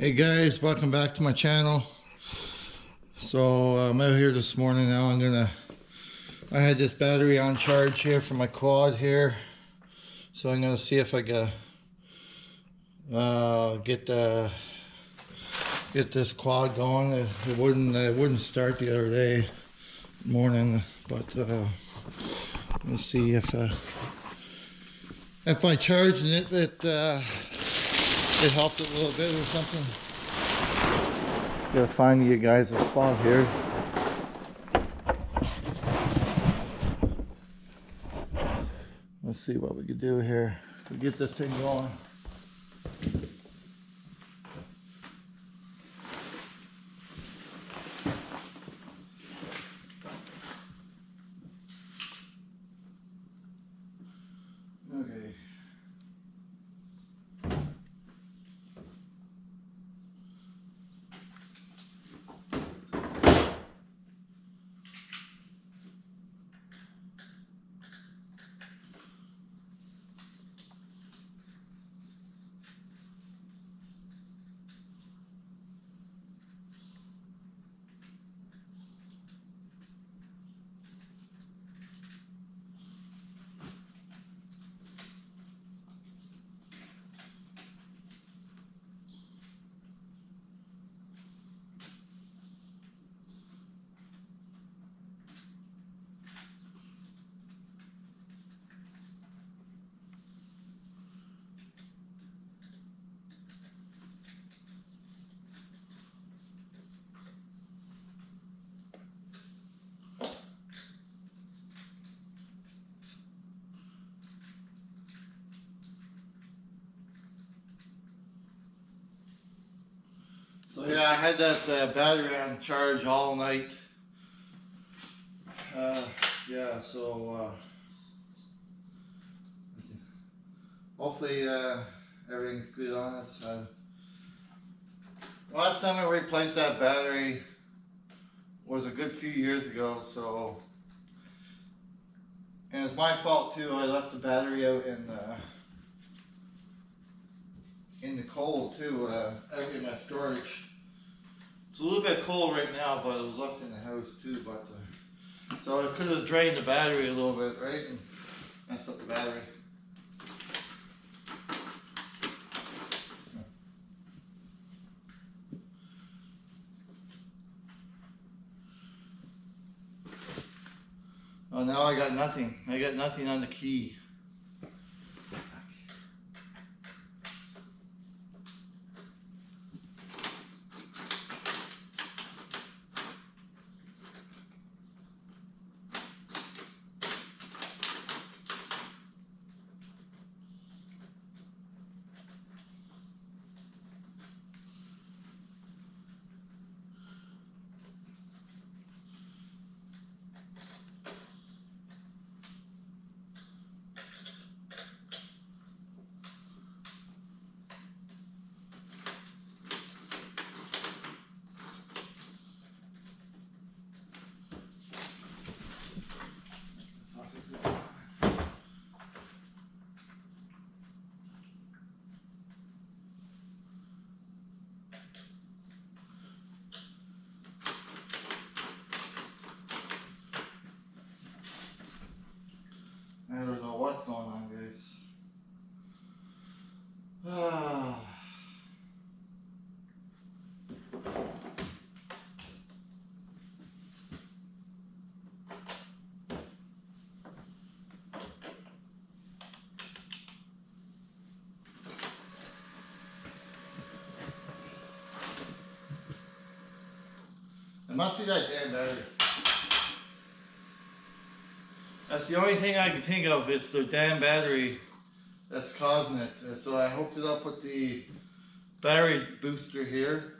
Hey guys, welcome back to my channel. So I'm out here this morning now. I had this battery on charge here for my quad here. So I'm gonna see if I can get this quad going. It wouldn't start the other day morning, but let's see if by charging it helped it a little bit or something. Gotta find you guys a spot here. Let's see what we could do here to get this thing going. Okay. So yeah, I had that battery on charge all night. Yeah, so hopefully everything's good on it. Last time I replaced that battery was a good few years ago, so, and it's my fault too. I left the battery out in the cold too, out in my storage. It's a little bit cold right now, but it was left in the house too. But so it could have drained the battery a little bit, right, and messed up the battery. Oh, now I got nothing. I got nothing on the key. I don't know what's going on, guys. It must be that damn battery. That's the only thing I can think of. It's the damn battery that's causing it. So I hooked it up with the battery booster here.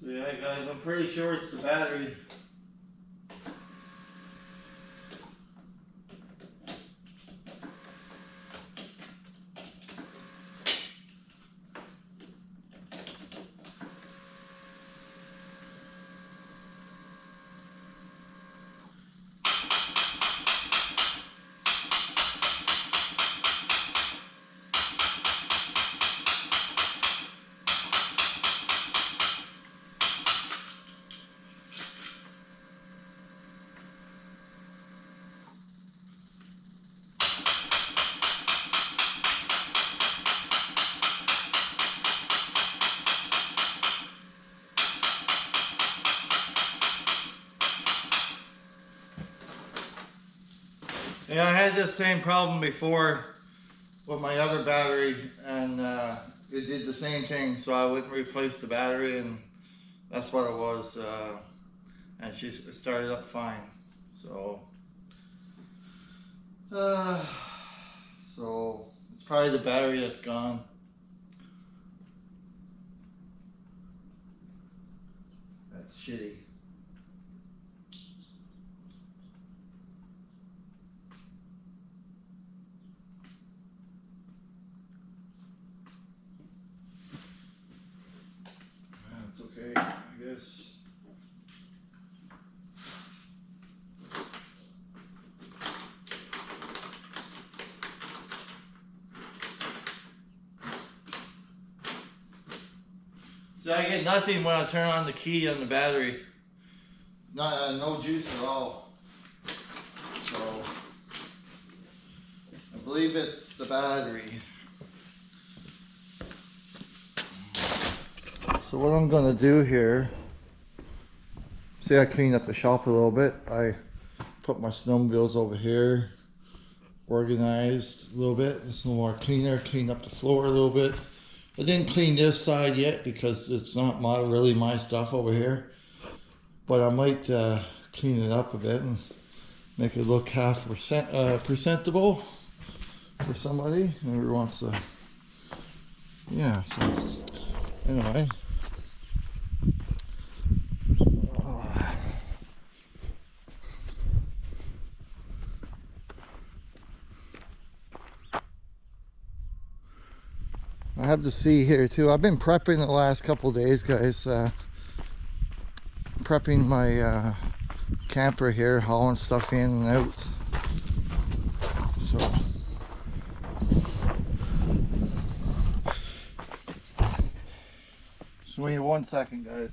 So yeah guys, I'm pretty sure it's the battery. Yeah, I had this same problem before with my other battery, and it did the same thing, so I wouldn't replace the battery, and that's what it was, and it started up fine. So so it's probably the battery that's gone. That's shitty. That's okay, I guess. See, I get nothing when I turn on the key on the battery. No juice at all. So I believe it's the battery. So what I'm gonna do here, see, I cleaned up the shop a little bit. I put my snowmobiles over here, organized a little bit. It's a little more cleaner, cleaned up the floor a little bit. I didn't clean this side yet because it's not really my stuff over here. But I might clean it up a bit and make it look half presentable for somebody who wants to. Yeah, so anyway. I have the sea here too. I've been prepping the last couple of days, guys. Prepping my camper here, hauling stuff in and out. So wait 1 second, guys.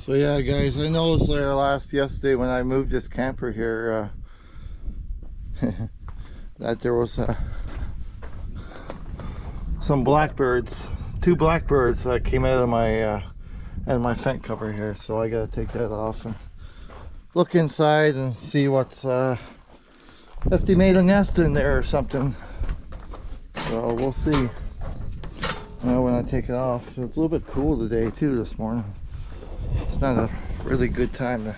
So yeah, guys, I noticed yesterday when I moved this camper here that there was some blackbirds, 2 blackbirds that came out of my vent cover here. So I gotta take that off and look inside and see what's if they made a nest in there or something. So we'll see when I take it off. It's a little bit cool today too this morning. It's not a really good time to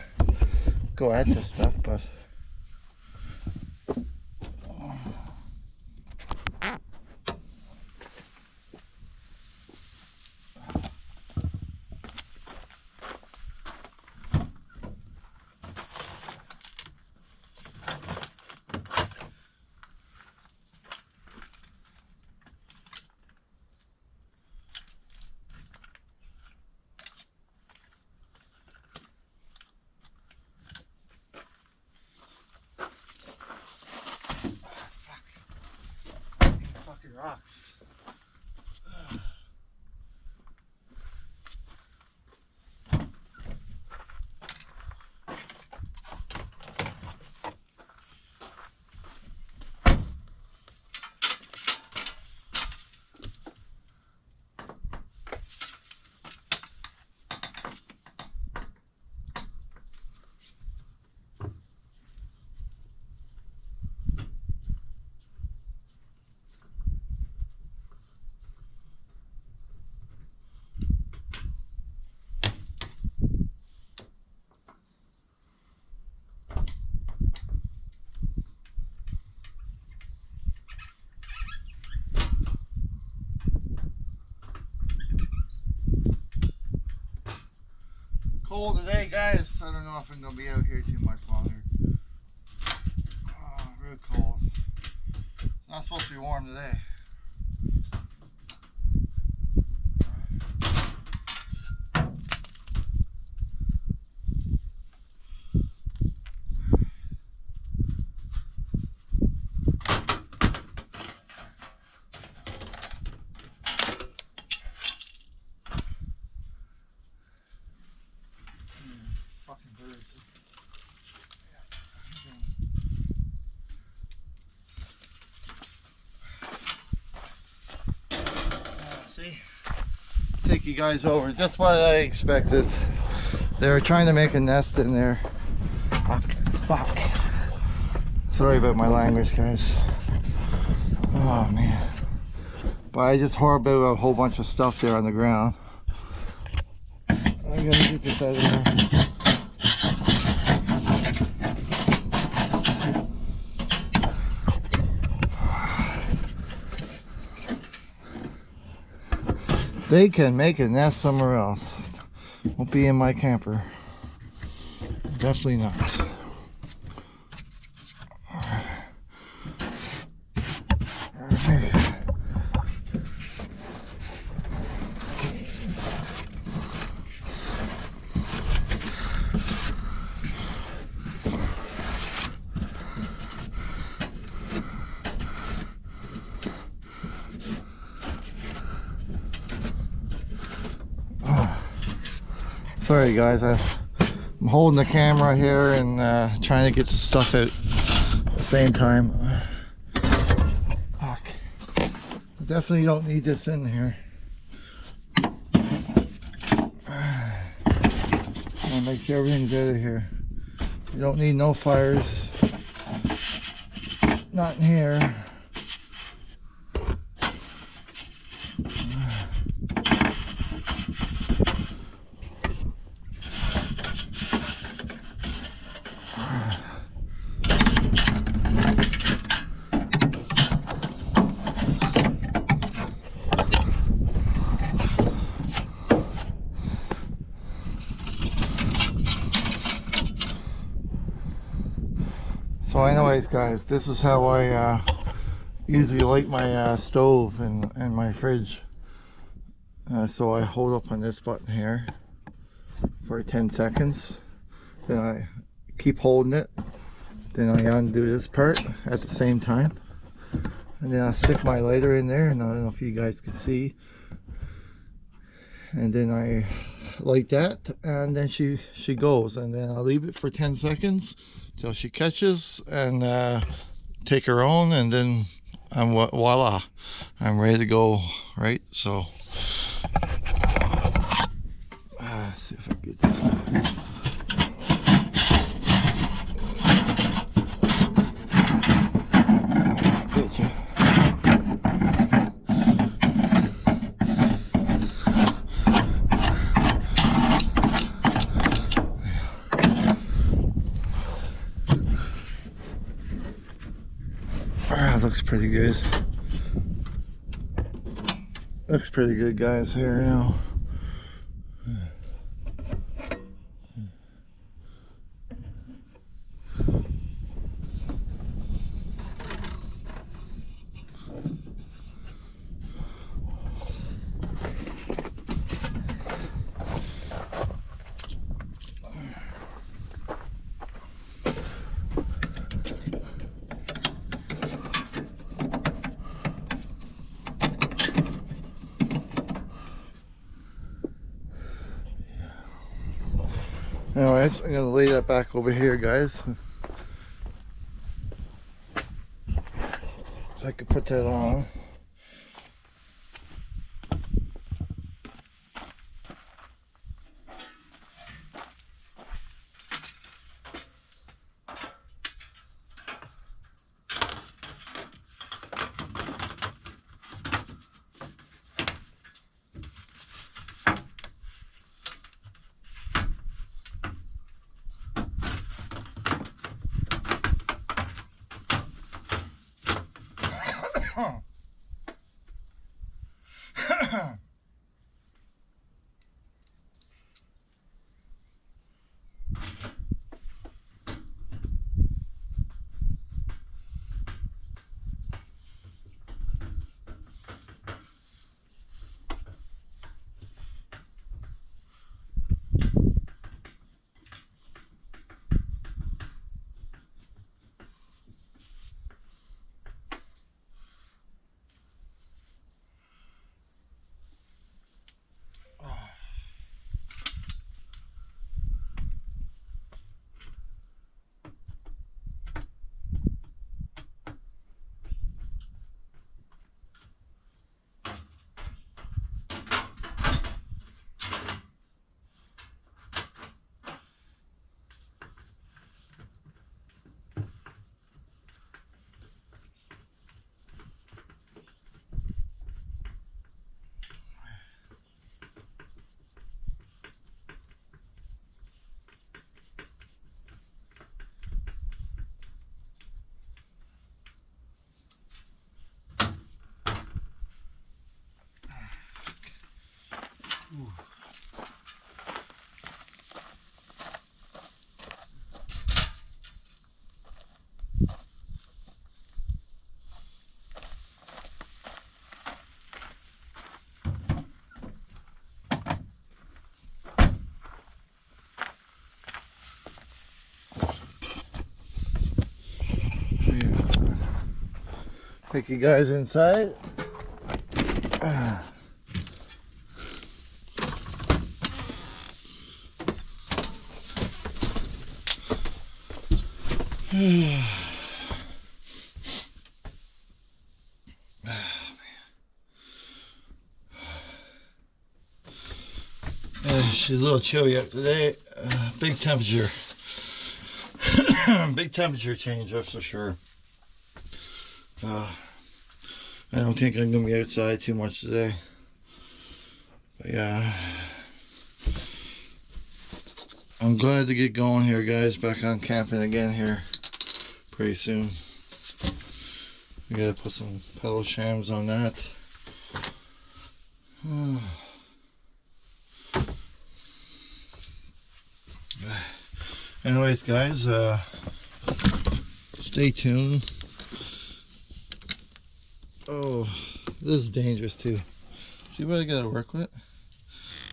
go at this stuff, but cold today, guys. I don't know if I'm gonna be out here too much longer. Oh, real cold. It's not supposed to be warm today. Fucking birds. See? Take you guys over. Just what I expected. They were trying to make a nest in there. Fuck. Sorry about my language, guys. Oh man. But I just horrible a whole bunch of stuff there on the ground. I gotta get this out of here. They can make a nest somewhere else. Won't be in my camper. Definitely not. Sorry guys, I'm holding the camera here and trying to get the stuff out at the same time. Fuck. I definitely don't need this in here. I'll make sure everything's out of here. You don't need no fires. Not in here. So anyways guys, this is how I usually light my stove and my fridge. So I hold up on this button here for 10 seconds. Then I keep holding it. Then I undo this part at the same time. And then I stick my lighter in there, and I don't know if you guys can see. And then I light that, and then she goes, and then I'll leave it for 10 seconds till she catches and take her own, and then voila, I'm ready to go, right? So see if I can get this one. Looks pretty good. Looks pretty good, guys, here now. Anyways, I'm gonna lay that back over here, guys. So I can put that on. Take you guys inside. She's a little chilly up today. Big temperature. Big temperature change, that's for sure. I don't think I'm gonna be outside too much today. But yeah, I'm glad to get going here, guys. Back on camping again here pretty soon. We gotta put some pedal shams on that. Anyways, guys, stay tuned. Oh, this is dangerous too. See what I gotta work with?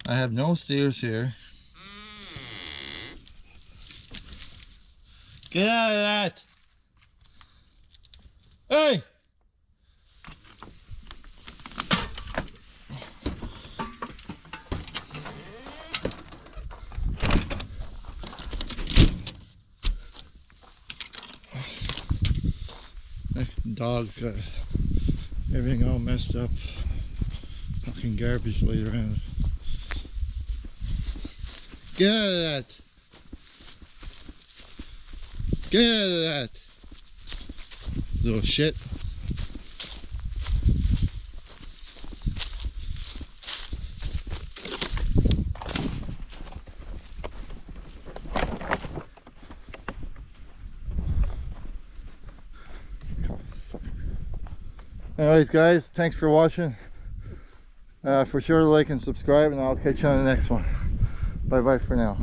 I have no steers here. Get out of that! Hey! Dog's got everything all messed up. Fucking garbage laid around. Get out of that! Get out of that! Little shit. Anyways, guys, thanks for watching. For sure to like and subscribe, and I'll catch you on the next one. Bye bye for now.